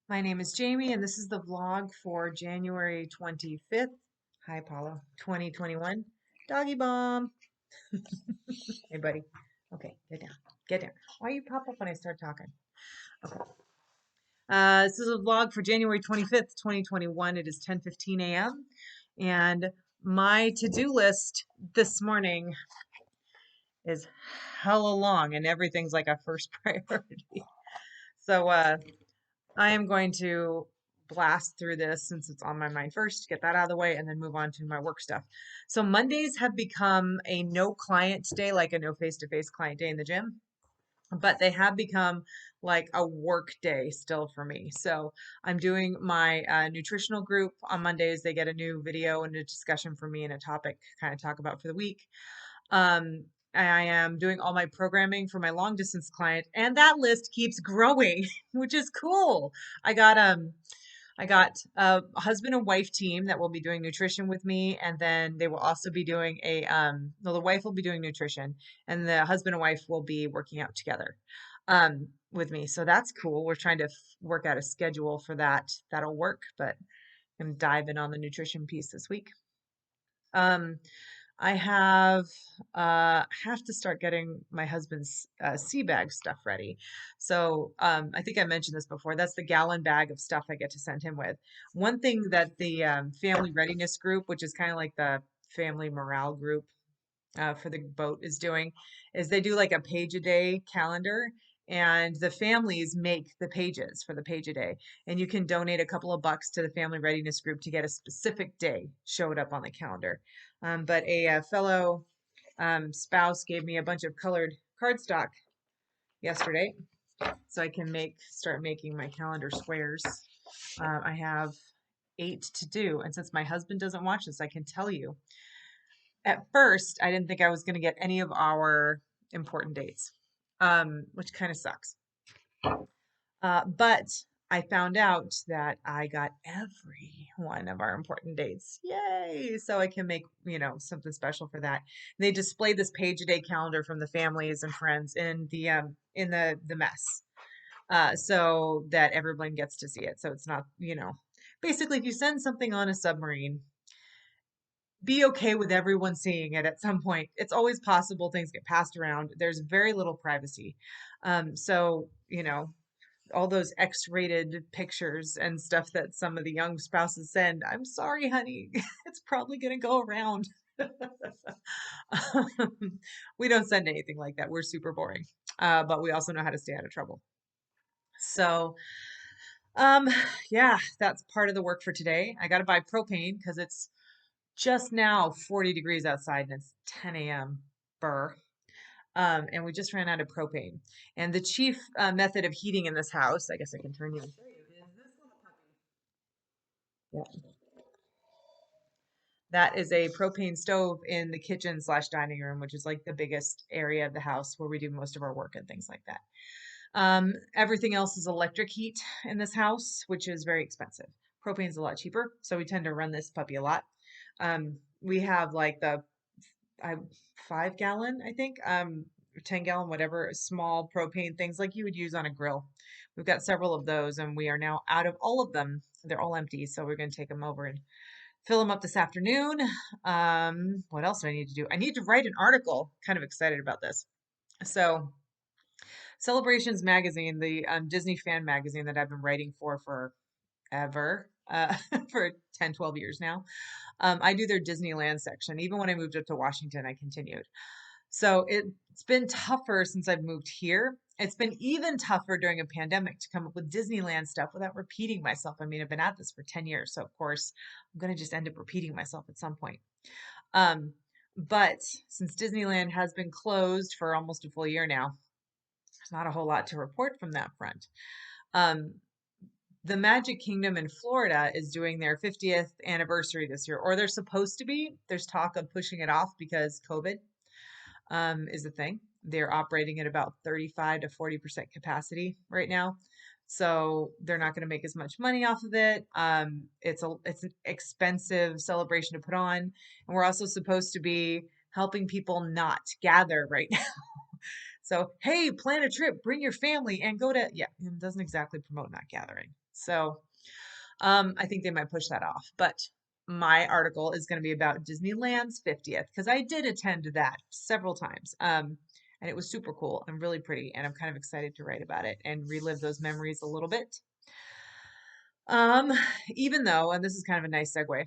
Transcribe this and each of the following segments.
My name is Jamie, and this is the vlog for January 25th. Hi, Paula. 2021. Doggy bomb. Hey, buddy. Okay, get down. Get down. Why you pop up when I start talking? Okay. This is a vlog for January 25th, 2021. It is 10:15 a.m. And my to-do list this morning is hella long, and everything's like a first priority. So, I am going to blast through this since it's on my mind first, get that out of the way, and then move on to my work stuff. So Mondays have become a no client day, like a no face-to-face client day in the gym, but they have become like a work day still for me. So I'm doing my nutritional group on Mondays. They get a new video and a discussion for me and a topic kind of talk about for the week. Um, I am doing all my programming for my long distance client, and that list keeps growing, which is cool. I got I got a husband and wife team that will be doing nutrition with me, and then they will also be doing the wife will be doing nutrition, and the husband and wife will be working out together with me. So that's cool. We're trying to work out a schedule for that. That'll work, but I'm diving on the nutrition piece this week. Um, I have to start getting my husband's sea bag stuff ready. So I think I mentioned this before. That's the gallon bag of stuff I get to send him with. One thing that the family readiness group, which is kind of like the family morale group for the boat, is doing, is they do like a page a day calendar. And the families make the pages for the page a day. And you can donate a couple of bucks to the family readiness group to get a specific day showed up on the calendar. But a fellow spouse gave me a bunch of colored cardstock yesterday, so I can start making my calendar squares. I have 8 to do, and since my husband doesn't watch this, I can tell you. At first, I didn't think I was going to get any of our important dates, which kind of sucks. But I found out that I got every one of our important dates. Yay! So I can make, something special for that. They display this page a day calendar from the families and friends in the mess. So that everyone gets to see it. So it's not, basically if you send something on a submarine, be okay with everyone seeing it at some point. It's always possible things get passed around. There's very little privacy. So, all those X-rated pictures and stuff that some of the young spouses send. I'm sorry, honey. It's probably going to go around. We don't send anything like that. We're super boring. But we also know how to stay out of trouble. So, um, yeah, that's part of the work for today. I got to buy propane because it's just now 40 degrees outside and it's 10 a.m. Burr. And we just ran out of propane. And the chief method of heating in this house, I guess I can turn you and show you, is this little puppy. Yeah. That is a propane stove in the kitchen slash dining room, which is like the biggest area of the house where we do most of our work and things like that. Everything else is electric heat in this house, which is very expensive. Propane's a lot cheaper, so we tend to run this puppy a lot. We have like the I 5 gallon, I think, 10 gallon, whatever, small propane things like you would use on a grill. We've got several of those, and we are now out of all of them. They're all empty, so we're going to take them over and fill them up this afternoon. What else do I need to do? I need to write an article. Kind of excited about this. So, Celebrations Magazine, the Disney fan magazine that I've been writing for forever, for 10, 12 years now. I do their Disneyland section. Even when I moved up to Washington, I continued. So it's been tougher since I've moved here. It's been even tougher during a pandemic to come up with Disneyland stuff without repeating myself. I mean, I've been at this for 10 years, so of course, I'm going to just end up repeating myself at some point. Um, but since Disneyland has been closed for almost a full year now, there's not a whole lot to report from that front. Um, the Magic Kingdom in Florida is doing their 50th anniversary this year, or they're supposed to be. There's talk of pushing it off because COVID is a thing. They're operating at about 35 to 40% capacity right now. So they're not going to make as much money off of it. It's an expensive celebration to put on. And we're also supposed to be helping people not gather right now. So, hey, plan a trip, bring your family and go to, yeah, it doesn't exactly promote not gathering. So, I think they might push that off. But my article is going to be about Disneyland's 50th because I did attend that several times. And it was super cool and really pretty. And I'm kind of excited to write about it and relive those memories a little bit. Um, Even though, and this is kind of a nice segue,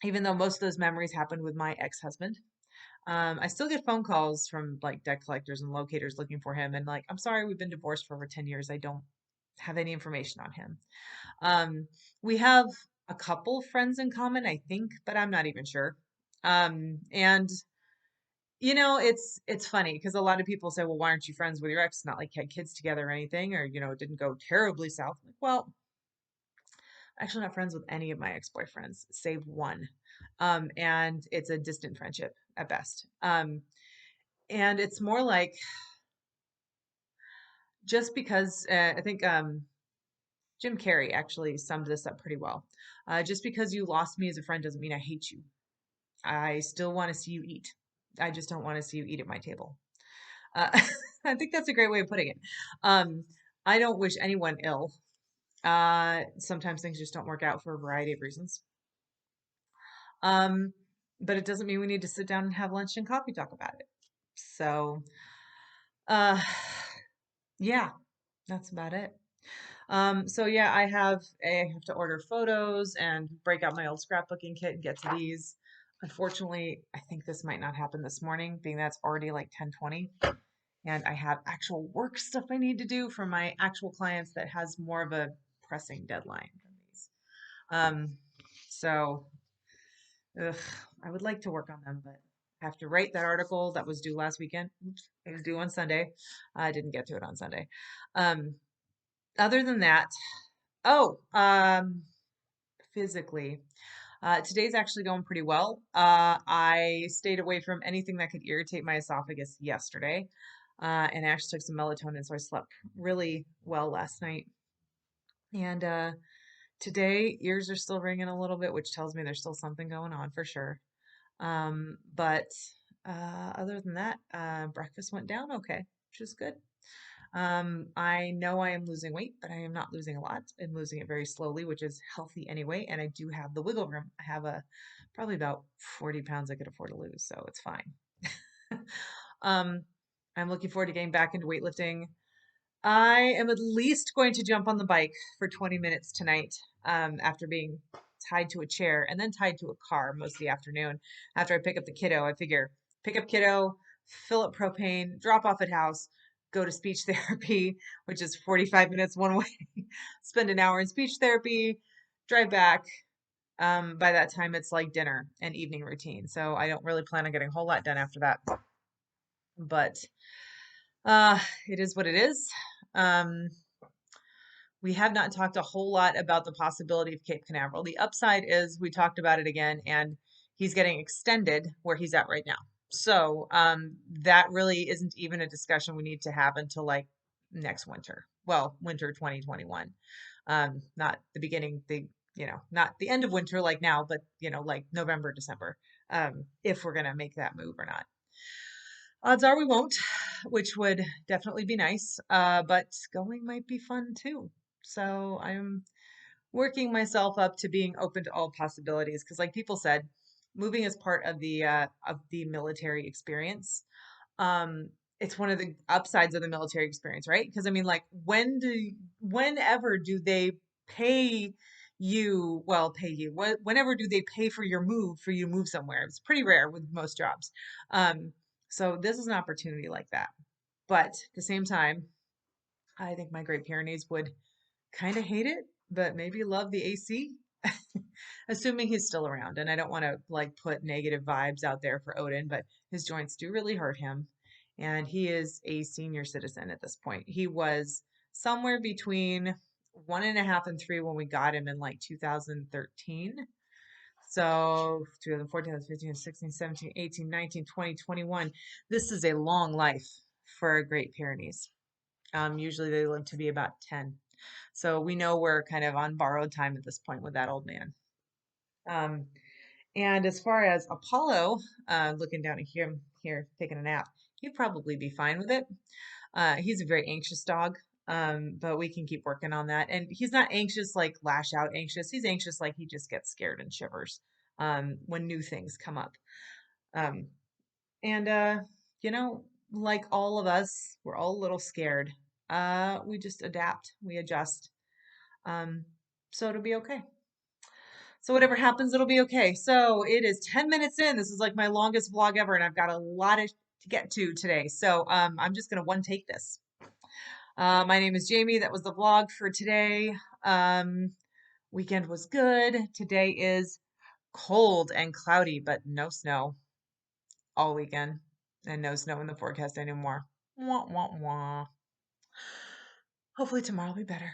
even though most of those memories happened with my ex-husband, I still get phone calls from like debt collectors and locators looking for him. And like, I'm sorry, we've been divorced for over 10 years. I don't have any information on him. Um, we have a couple friends in common, I think, but I'm not even sure. And it's funny because a lot of people say, well, why aren't you friends with your ex? Not like you had kids together or anything, or it didn't go terribly south. Like, well, actually not friends with any of my ex-boyfriends, save one. And it's a distant friendship at best. And it's more like just because I think Jim Carrey actually summed this up pretty well. Just because you lost me as a friend doesn't mean I hate you. I still want to see you eat. I just don't want to see you eat at my table. Uh, I think that's a great way of putting it. Um, I don't wish anyone ill. Sometimes things just don't work out for a variety of reasons. Um, but it doesn't mean we need to sit down and have lunch and coffee talk about it. So, uh, yeah, that's about it. So yeah, I have to order photos and break out my old scrapbooking kit and get to these. Unfortunately, I think this might not happen this morning, being that's already like 10:20, and I have actual work stuff I need to do for my actual clients that has more of a pressing deadline than these. Um, so ugh, I would like to work on them, but I have to write that article that was due last weekend. Oops, it was due on Sunday. I didn't get to it on Sunday. Um, Other than that, oh, physically, today's actually going pretty well. I stayed away from anything that could irritate my esophagus yesterday, and I actually took some melatonin, so I slept really well last night. And today, ears are still ringing a little bit, which tells me there's still something going on for sure. But other than that, breakfast went down okay, which is good. I know I am losing weight, but I am not losing a lot. I'm losing it very slowly, which is healthy anyway. And I do have the wiggle room. I have probably about 40 pounds I could afford to lose, so it's fine. Um, I'm looking forward to getting back into weightlifting. I am at least going to jump on the bike for 20 minutes tonight, after being tied to a chair and then tied to a car most of the afternoon. After I pick up the kiddo, I figure pick up kiddo, fill up propane, drop off at house, go to speech therapy, which is 45 minutes one way, spend an hour in speech therapy, drive back. By that time, it's like dinner and evening routine. So I don't really plan on getting a whole lot done after that. But uh, it is what it is. Um, we have not talked a whole lot about the possibility of Cape Canaveral. The upside is we talked about it again, and he's getting extended where he's at right now. So that really isn't even a discussion we need to have until like next winter. Well, winter 2021. Not the beginning, not the end of winter like now, but like November, December, if we're gonna make that move or not. Odds are we won't, which would definitely be nice. But going might be fun too. So I'm working myself up to being open to all possibilities because, like people said, moving is part of the military experience. Um, it's one of the upsides of the military experience, right? Because I mean, like, whenever do they pay you? Well, pay you. Whenever do they pay for for you to move somewhere? It's pretty rare with most jobs. Um, so this is an opportunity like that. But at the same time, I think my Great Pyrenees would kind of hate it, but maybe love the AC, assuming he's still around. And I don't want to like put negative vibes out there for Odin, but his joints do really hurt him. And he is a senior citizen at this point. He was somewhere between 1.5 and 3 when we got him in like 2013. So 2014, 15, 16, 17, 18, 19, 20, 21. This is a long life for Great Pyrenees. Usually they live to be about 10. So we know we're kind of on borrowed time at this point with that old man. Um, and as far as Apollo, looking down at him here taking a nap, he'd probably be fine with it. He's a very anxious dog, but we can keep working on that. And he's not anxious like lash out anxious. He's anxious like he just gets scared and shivers when new things come up. Um, and you know, like all of us, we're all a little scared. We just adapt, we adjust. Um, so it'll be okay. So whatever happens, it'll be okay. So it is 10 minutes in. This is like my longest vlog ever, and I've got a lot to get to today. So I'm just gonna one take this. My name is Jamie. That was the vlog for today. Um, Weekend was good. Today is cold and cloudy, but no snow all weekend, and no snow in the forecast anymore. Wah, wah, wah. Hopefully tomorrow will be better.